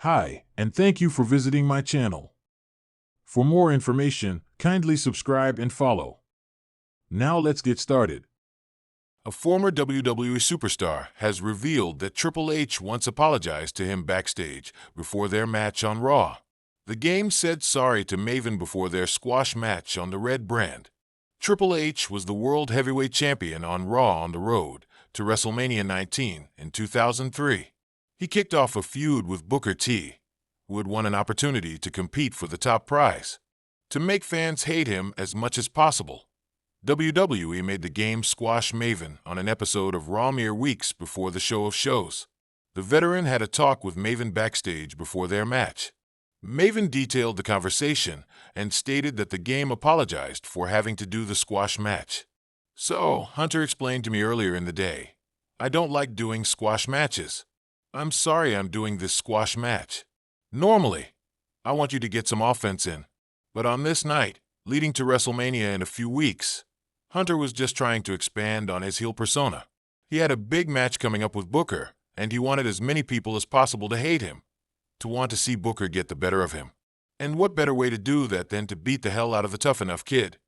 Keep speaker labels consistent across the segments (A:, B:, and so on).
A: Hi, and thank you for visiting my channel. For more information, kindly subscribe and follow. Now let's get started. A former WWE superstar has revealed that Triple H once apologized to him backstage before their match on Raw. The Game said sorry to Maven before their squash match on the Red brand. Triple H was the World Heavyweight Champion on Raw on the road to WrestleMania 19 in 2003. He kicked off a feud with Booker T, who had won an opportunity to compete for the top prize. To make fans hate him as much as possible, WWE made the Game squash Maven on an episode of Raw mere weeks before the show of shows. The veteran had a talk with Maven backstage before their match. Maven detailed the conversation and stated that the Game apologized for having to do the squash match. "So, Hunter explained to me earlier in the day, I don't like doing squash matches. I'm sorry I'm doing this squash match. Normally, I want you to get some offense in. But on this night, leading to WrestleMania in a few weeks, Hunter was just trying to expand on his heel persona. He had a big match coming up with Booker, and he wanted as many people as possible to hate him, to want to see Booker get the better of him. And what better way to do that than to beat the hell out of the tough enough kid?"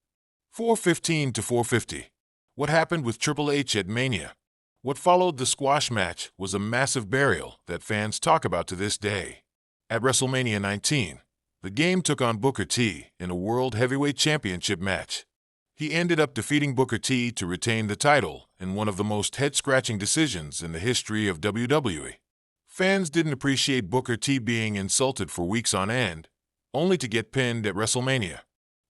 A: 415 to 450. What happened with Triple H at Mania? What followed the squash match was a massive burial that fans talk about to this day. At WrestleMania 19, the Game took on Booker T in a World Heavyweight Championship match. He ended up defeating Booker T to retain the title in one of the most head-scratching decisions in the history of WWE. Fans didn't appreciate Booker T being insulted for weeks on end, only to get pinned at WrestleMania.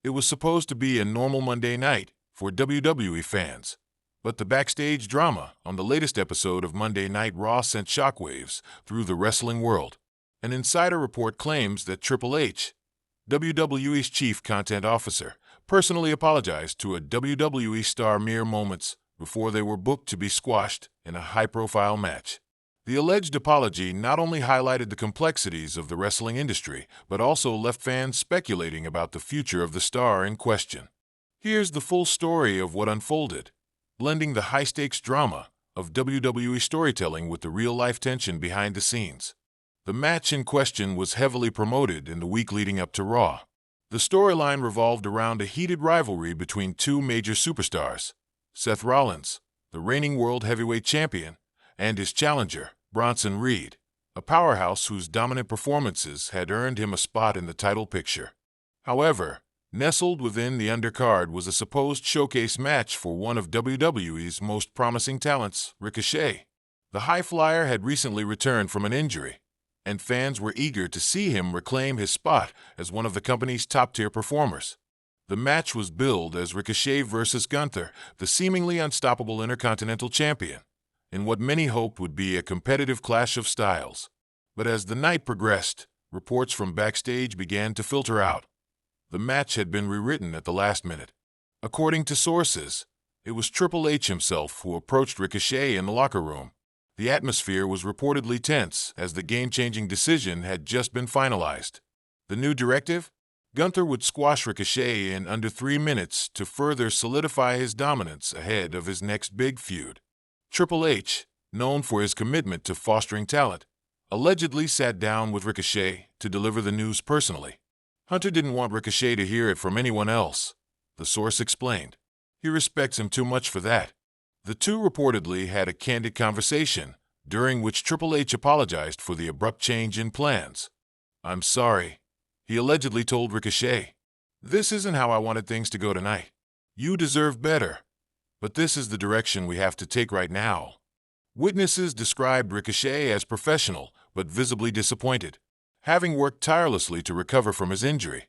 A: It was supposed to be a normal Monday night for WWE fans, but the backstage drama on the latest episode of Monday Night Raw sent shockwaves through the wrestling world. An insider report claims that Triple H, WWE's chief content officer, personally apologized to a WWE star mere moments before they were booked to be squashed in a high-profile match. The alleged apology not only highlighted the complexities of the wrestling industry, but also left fans speculating about the future of the star in question. Here's the full story of what unfolded, blending the high-stakes drama of WWE storytelling with the real-life tension behind the scenes. The match in question was heavily promoted in the week leading up to Raw. The storyline revolved around a heated rivalry between two major superstars, Seth Rollins, the reigning World Heavyweight Champion, and his challenger, Bronson Reed, a powerhouse whose dominant performances had earned him a spot in the title picture. However, nestled within the undercard was a supposed showcase match for one of WWE's most promising talents, Ricochet. The high flyer had recently returned from an injury, and fans were eager to see him reclaim his spot as one of the company's top-tier performers. The match was billed as Ricochet versus Gunther, the seemingly unstoppable Intercontinental Champion, in what many hoped would be a competitive clash of styles. But as the night progressed, reports from backstage began to filter out. The match had been rewritten at the last minute. According to sources, it was Triple H himself who approached Ricochet in the locker room. The atmosphere was reportedly tense as the game-changing decision had just been finalized. The new directive? Gunther would squash Ricochet in under 3 minutes to further solidify his dominance ahead of his next big feud. Triple H, known for his commitment to fostering talent, allegedly sat down with Ricochet to deliver the news personally. Hunter didn't want Ricochet to hear it from anyone else, the source explained. He respects him too much for that. The two reportedly had a candid conversation, during which Triple H apologized for the abrupt change in plans. "I'm sorry," he allegedly told Ricochet. "This isn't how I wanted things to go tonight. You deserve better, but this is the direction we have to take right now." Witnesses described Ricochet as professional, but visibly disappointed. Having worked tirelessly to recover from his injury,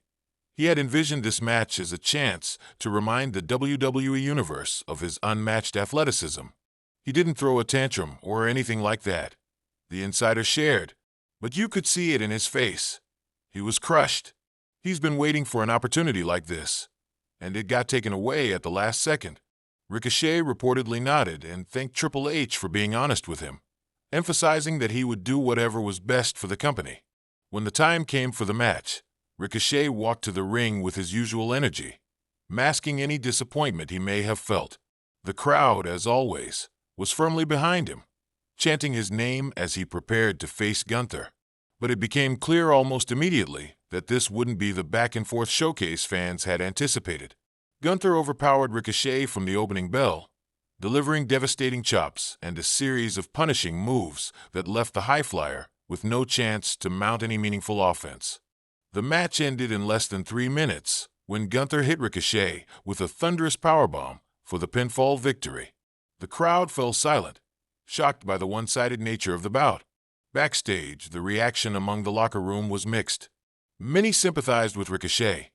A: he had envisioned this match as a chance to remind the WWE Universe of his unmatched athleticism. He didn't throw a tantrum or anything like that, the insider shared, but you could see it in his face. He was crushed. He's been waiting for an opportunity like this, and it got taken away at the last second. Ricochet reportedly nodded and thanked Triple H for being honest with him, emphasizing that he would do whatever was best for the company. When the time came for the match, Ricochet walked to the ring with his usual energy, masking any disappointment he may have felt. The crowd, as always, was firmly behind him, chanting his name as he prepared to face Gunther. But it became clear almost immediately that this wouldn't be the back-and-forth showcase fans had anticipated. Gunther overpowered Ricochet from the opening bell, delivering devastating chops and a series of punishing moves that left the highflyer with no chance to mount any meaningful offense. The match ended in less than 3 minutes when Gunther hit Ricochet with a thunderous powerbomb for the pinfall victory. The crowd fell silent, shocked by the one-sided nature of the bout. Backstage, the reaction among the locker room was mixed. Many sympathized with Ricochet,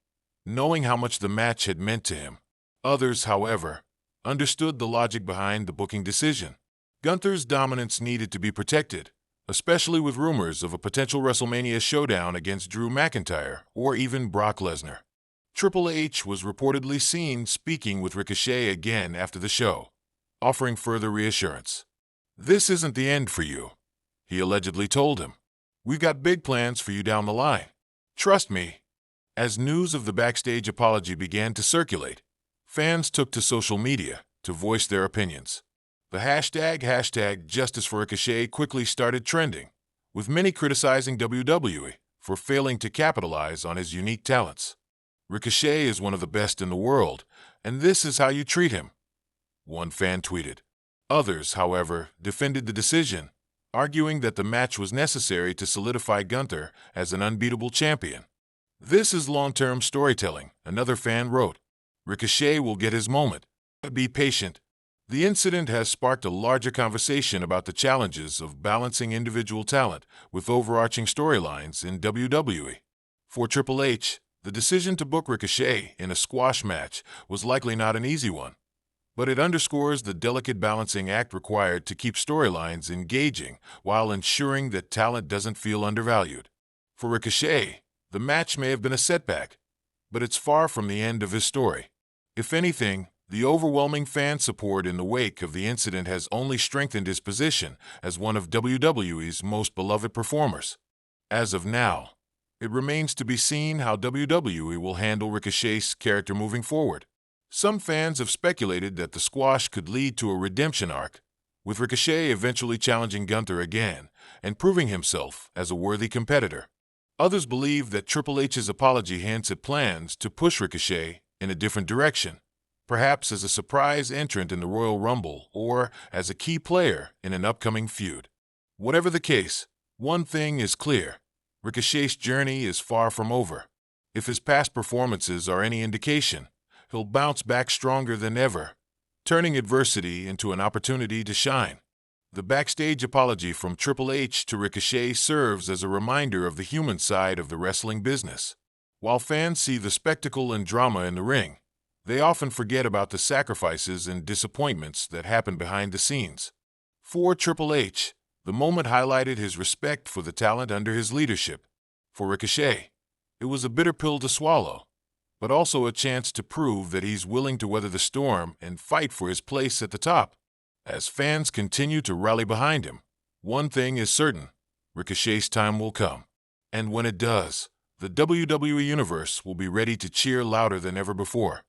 A: knowing how much the match had meant to him. Others, however, understood the logic behind the booking decision. Gunther's dominance needed to be protected, especially with rumors of a potential WrestleMania showdown against Drew McIntyre or even Brock Lesnar. Triple H was reportedly seen speaking with Ricochet again after the show, offering further reassurance. "This isn't the end for you," he allegedly told him. "We've got big plans for you down the line. Trust me." As news of the backstage apology began to circulate, fans took to social media to voice their opinions. The hashtag Justice for Ricochet quickly started trending, with many criticizing WWE for failing to capitalize on his unique talents. "Ricochet is one of the best in the world, and this is how you treat him," one fan tweeted. Others, however, defended the decision, arguing that the match was necessary to solidify Gunther as an unbeatable champion. "This is long-term storytelling," another fan wrote. "Ricochet will get his moment. Be patient." The incident has sparked a larger conversation about the challenges of balancing individual talent with overarching storylines in WWE. For Triple H, the decision to book Ricochet in a squash match was likely not an easy one, but it underscores the delicate balancing act required to keep storylines engaging while ensuring that talent doesn't feel undervalued. For Ricochet, the match may have been a setback, but it's far from the end of his story. If anything, the overwhelming fan support in the wake of the incident has only strengthened his position as one of WWE's most beloved performers. As of now, it remains to be seen how WWE will handle Ricochet's character moving forward. Some fans have speculated that the squash could lead to a redemption arc, with Ricochet eventually challenging Gunther again and proving himself as a worthy competitor. Others believe that Triple H's apology hints at plans to push Ricochet in a different direction, perhaps as a surprise entrant in the Royal Rumble or as a key player in an upcoming feud. Whatever the case, one thing is clear: Ricochet's journey is far from over. If his past performances are any indication, he'll bounce back stronger than ever, turning adversity into an opportunity to shine. The backstage apology from Triple H to Ricochet serves as a reminder of the human side of the wrestling business. While fans see the spectacle and drama in the ring, they often forget about the sacrifices and disappointments that happen behind the scenes. For Triple H, the moment highlighted his respect for the talent under his leadership. For Ricochet, it was a bitter pill to swallow, but also a chance to prove that he's willing to weather the storm and fight for his place at the top. As fans continue to rally behind him, one thing is certain: Ricochet's time will come. And when it does, the WWE Universe will be ready to cheer louder than ever before.